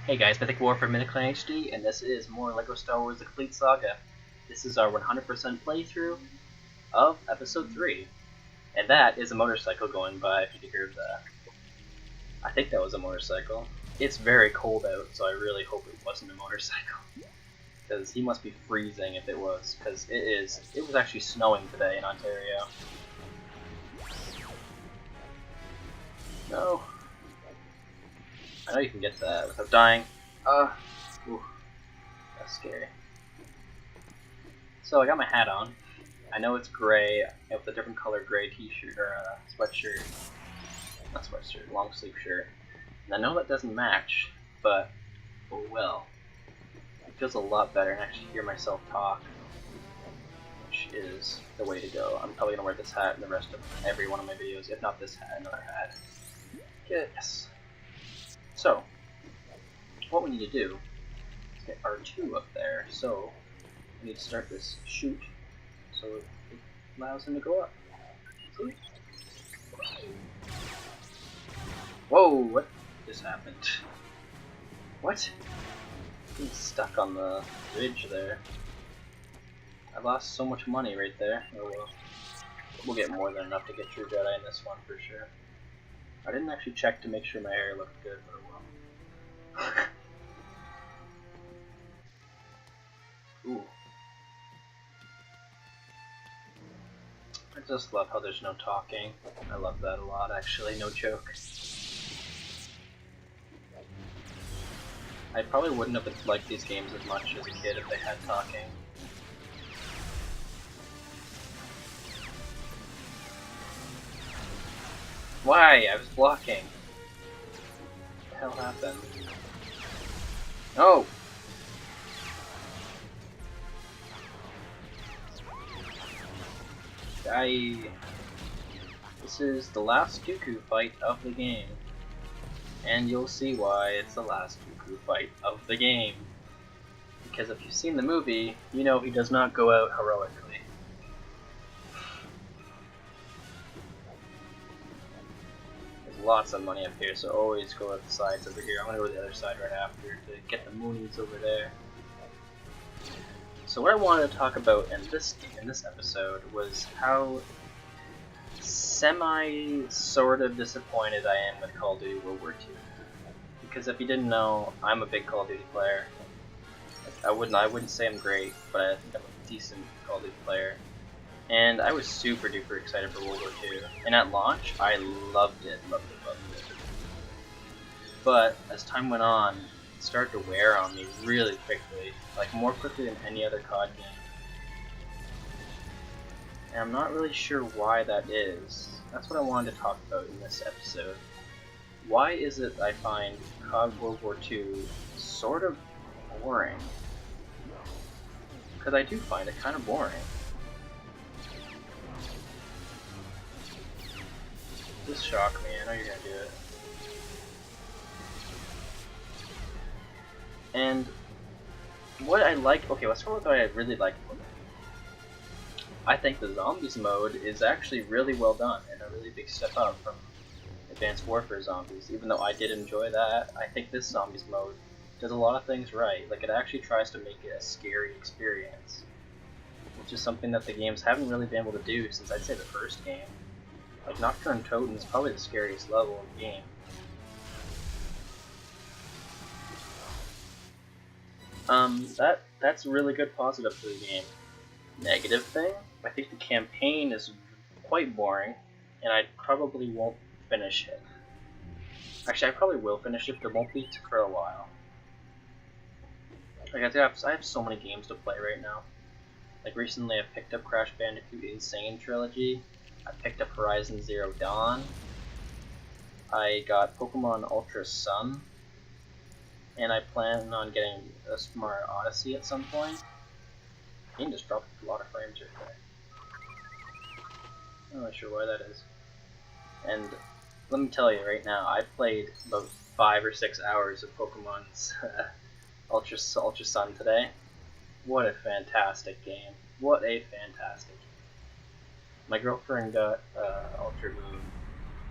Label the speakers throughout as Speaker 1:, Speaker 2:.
Speaker 1: Hey guys, Mythic War from Midiclan HD, and this is more LEGO Star Wars The Complete Saga. This is our 100% playthrough of Episode 3. And that is a motorcycle going by, if you could hear that. I think that was a motorcycle. It's very cold out, so I really hope it wasn't a motorcycle. Because he must be freezing if it was, because it was actually snowing today in Ontario. No. I know you can get that without dying. Ooh, that's scary. So I got my hat on. I know it's gray with a different color gray t-shirt or sweatshirt. Not sweatshirt, long sleeve shirt. And I know that doesn't match, but oh well. It feels a lot better and actually hear myself talk, which is the way to go. I'm probably gonna wear this hat in the rest of every one of my videos, if not this hat, another hat. Yes. So, what we need to do is get R2 up there, so we need to start this chute so it allows him to go up. See? Whoa, what just happened? What? He's stuck on the ridge there. I lost so much money right there. Oh well. We'll get more than enough to get True Jedi in this one for sure. I didn't actually check to make sure my hair looked good, but oh well. Ooh. I just love how there's no talking. I love that a lot, actually, no joke. I probably wouldn't have liked these games as much as a kid if they had talking. Why? I was blocking. What the hell happened? No! This is the last Dooku fight of the game. And you'll see why it's the last Dooku fight of the game. Because if you've seen the movie, you know he does not go out heroically. There's lots of money up here, so always go at the sides over here. I'm gonna go to the other side right after to get the moonies over there. So what I wanted to talk about in this episode was how sort of disappointed I am with Call of Duty World War II. Because if you didn't know, I'm a big Call of Duty player. I wouldn't say I'm great, but I think I'm a decent Call of Duty player. And I was super duper excited for World War II. And at launch, I loved it. But as time went on, it started to wear on me really quickly. Like more quickly than any other COD game. And I'm not really sure why that is. That's what I wanted to talk about in this episode. Why is it I find COD World War II sort of boring? Because I do find it kind of boring. This shocked me, I know you're gonna do it. And what I like, okay, let's start with what I really like about it. I think the zombies mode is actually really well done and a really big step up from Advanced Warfare zombies. Even though I did enjoy that, I think this zombies mode does a lot of things right. Like it actually tries to make it a scary experience, which is something that the games haven't really been able to do since I'd say the first game. Like Nocturne Totem is probably the scariest level in the game. That's a really good positive for the game. Negative thing, I think the campaign is quite boring, and I probably won't finish it. Actually, I probably will finish it, but it won't be for a while. Like I have so many games to play right now. Like recently I picked up Crash Bandicoot Insane Trilogy, I picked up Horizon Zero Dawn, I got Pokemon Ultra Sun, and I plan on getting a Smart Odyssey at some point. The game just dropped a lot of frames right there. I'm not sure why that is. And let me tell you right now, I played about 5 or 6 hours of Pokemon's Ultra Sun today. What a fantastic game. What a fantastic game. My girlfriend got Ultra Moon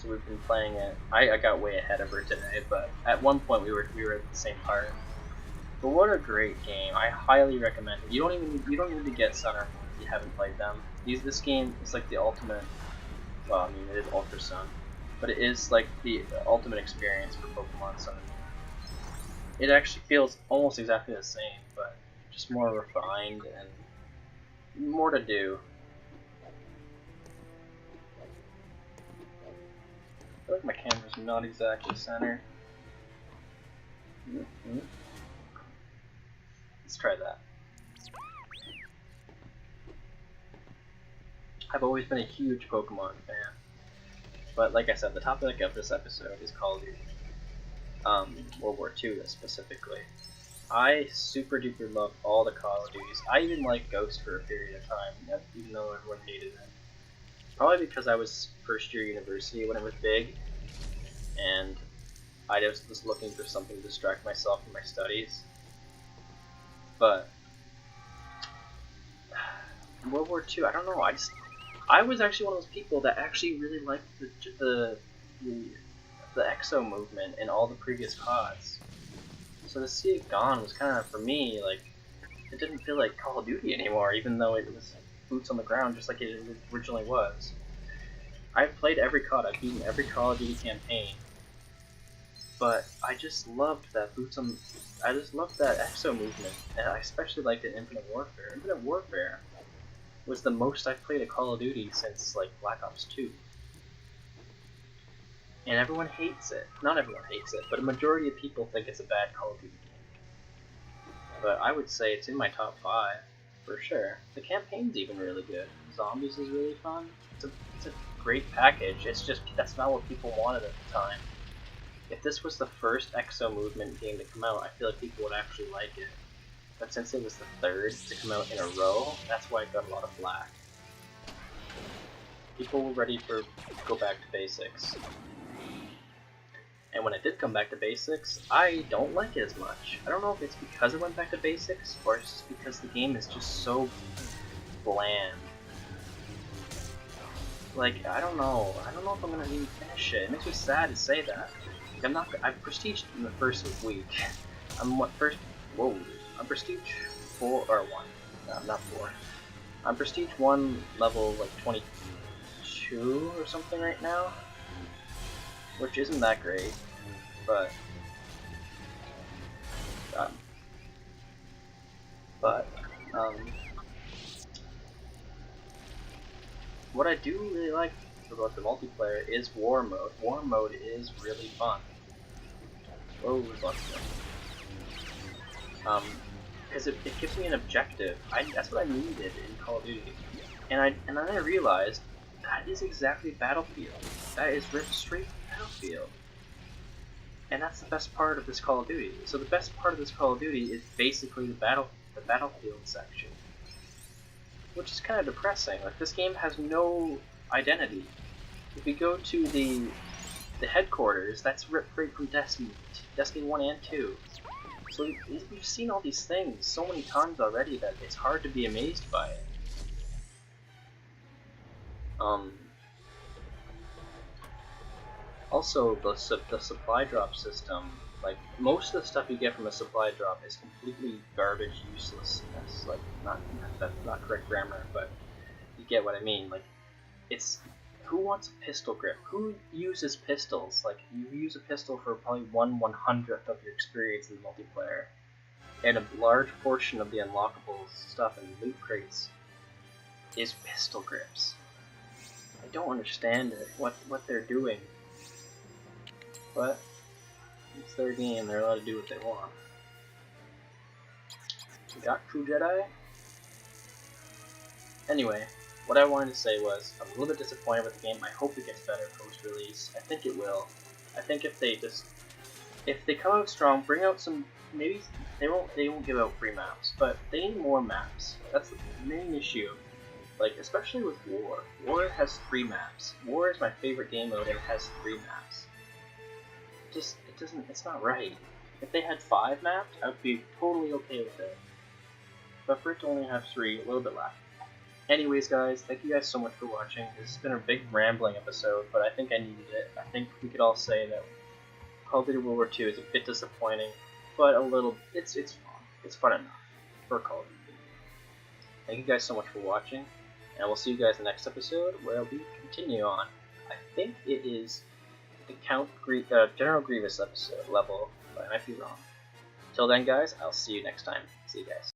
Speaker 1: So we've been playing it. I got way ahead of her today, but at one point we were at the same part. But what a great game! I highly recommend it. You don't need to get Sun or Moon if you haven't played them. This game is like the ultimate. Well, I mean it is Ultra Sun, but it is like the ultimate experience for Pokemon Sun and Moon. It actually feels almost exactly the same, but just more refined and more to do. I feel like my camera's not exactly centered. Let's try that. I've always been a huge Pokemon fan, but like I said, the topic of this episode is Call of Duty. World War II specifically. I super duper love all the Call of Duties. I even liked Ghost for a period of time, even though everyone hated it. Probably because I was first year university when it was big, and I just was looking for something to distract myself from my studies. But World War II, I don't know. I was actually one of those people that actually really liked the EXO movement in all the previous CODs. So to see it gone was kind of, for me, like, it didn't feel like Call of Duty anymore, even though it was boots on the ground just like it originally was. I've played every COD, I've beaten every Call of Duty campaign, but I just loved that I just loved that EXO movement, and I especially liked it in Infinite Warfare. Infinite Warfare was the most I've played a Call of Duty since, like, Black Ops 2. And everyone hates it. Not everyone hates it, but a majority of people think it's a bad Call of Duty game. But I would say it's in my top 5, for sure. The campaign's even really good. Zombies is really fun. It's a great package. It's just, that's not what people wanted at the time. If this was the first EXO movement game to come out, I feel like people would actually like it. But since it was the third to come out in a row, that's why it got a lot of flack. People were ready to go back to basics. And when it did come back to basics, I don't like it as much. I don't know if it's because it went back to basics, or it's just because the game is just so bland. Like, I don't know if I'm gonna even finish it. It makes me sad to say that. Like, I've prestiged in the first week. I'm prestige 4, or 1. No, not 4. I'm prestige 1 level, like, 22 or something right now. Which isn't that great, but what I do really like about the multiplayer is War Mode. War Mode is really fun. Whoa, there's lots of things. Because it gives me an objective. That's what I needed in Call of Duty, and then I realized that is exactly Battlefield. That is ripped straight from Battlefield. And that's the best part of this Call of Duty. So the best part of this Call of Duty is basically the Battlefield section. Which is kind of depressing. Like, this game has no identity. If you go to the headquarters, that's ripped right from Destiny 1 and 2. So you've seen all these things so many times already that it's hard to be amazed by it. Also, the supply drop system, like, most of the stuff you get from a supply drop is completely garbage uselessness. Like, that's not correct grammar, but you get what I mean. Like, it's, who wants a pistol grip? Who uses pistols? Like, you use a pistol for probably 1/100th of your experience in the multiplayer, and a large portion of the unlockable stuff in loot crates is pistol grips. I don't understand it, what they're doing. But it's their game, they're allowed to do what they want. We got True Jedi. Anyway, what I wanted to say was, I'm a little bit disappointed with the game. I hope it gets better post-release. I think it will. I think if they come out strong, bring out some, maybe they won't give out free maps, but they need more maps. That's the main issue. Like, especially with War. War has 3 maps. War is my favorite game mode, and it has 3 maps. It's not right. If they had 5 maps, I would be totally okay with it. But for it to only have 3, a little bit left. Anyways, guys, thank you guys so much for watching. This has been a big rambling episode, but I think I needed it. I think we could all say that Call of Duty World War II is a bit disappointing, but a little, it's fun. It's fun enough for Call of Duty. Thank you guys so much for watching, and we'll see you guys in the next episode where we continue on. I think it is the General Grievous episode level, but I might be wrong. Till then, guys, I'll see you next time. See you guys.